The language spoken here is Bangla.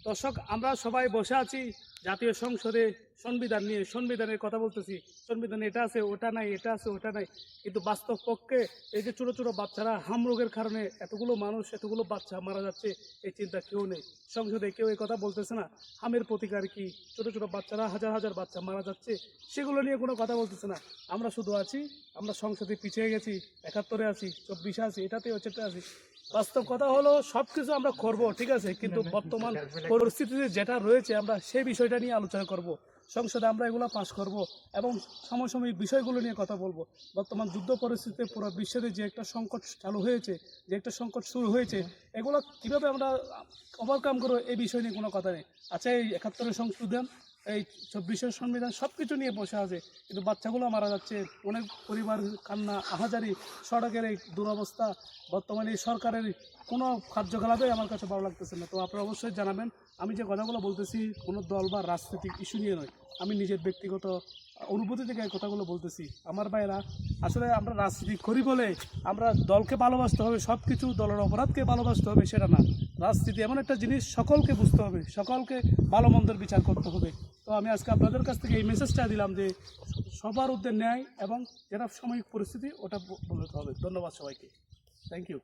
দর্শক, আমরা সবাই বসে আছি জাতীয় সংসদে সংবিধান নিয়ে, সংবিধানের কথা বলতেছি। সংবিধানে এটা আছে, ওটা নাই, এটা আছে, ওটা নাই, কিন্তু বাস্তব পক্ষে এই যে ছোটো ছোটো বাচ্চারা হামরোগের কারণে এতগুলো মানুষ, এতগুলো বাচ্চা মারা যাচ্ছে, এই চিন্তা কেউ নেই। সংসদে কেউ এই কথা বলতেছে না। হামের প্রতিকার কি? ছোটো ছোটো বাচ্চারা, হাজার হাজার বাচ্চা মারা যাচ্ছে, সেগুলো নিয়ে কোনো কথা বলতেছে না। আমরা শুধু আছি, আমরা সংসদে পিছিয়ে গেছি, ৭১-এ আছি, ২৪-এ আছি, এটাতে হচ্ছে আছি। বাস্তব কথা হলো সব কিছু আমরা করবো, ঠিক আছে, কিন্তু বর্তমান পরিস্থিতিতে যেটা রয়েছে আমরা সেই বিষয়টা নিয়ে আলোচনা করব। সংসদে আমরা এগুলো পাস করব এবং সমসাময়িক বিষয়গুলো নিয়ে কথা বলবো। বর্তমান যুদ্ধ পরিস্থিতিতে পুরো বিশ্বের যে একটা সংকট চালু হয়েছে, যে একটা সংকট শুরু হয়েছে, এগুলো কীভাবে আমরা ওভারকাম করবো এই বিষয় নিয়ে কোনো কথা নেই। আচ্ছা, এই ৭১-এর সংশোধন, এই ২৪-এর সংবিধান, সব কিছু নিয়ে বসে আছে, কিন্তু বাচ্চাগুলো মারা যাচ্ছে, অনেক পরিবার কান্না, আহাজারি, সড়কের এই দুরবস্থা, বর্তমানে এই সরকারের কোনো কার্যকলাপে আমার কাছে ভালো লাগতেছে না। তো আপনারা অবশ্যই জানাবেন। আমি যে কথাগুলো বলতেছি কোনো দল বা রাজনৈতিক ইস্যু নিয়ে নয়, আমি নিজের ব্যক্তিগত অনুভূতি থেকে এই কথাগুলো বলতেছি। আমার ভাইয়েরা, আসলে আমরা রাজনীতি করি বলে আমরা দলকে ভালোবাসতে হবে, সব কিছু দলের অপরাধকে ভালোবাসতে হবে সেটা না। রাজনীতি এমন একটা জিনিস, সকলকে বুঝতে হবে, সকলকে ভালো মন্দের বিচার করতে হবে। তো আমি আজকে আপনাদের কাছ থেকে এই মেসেজটা দিলাম যে সবার উদ্যোগ ন্যায় এবং যেটা সাময়িক পরিস্থিতি ওটা বলতে হবে। ধন্যবাদ সবাইকে। Thank you.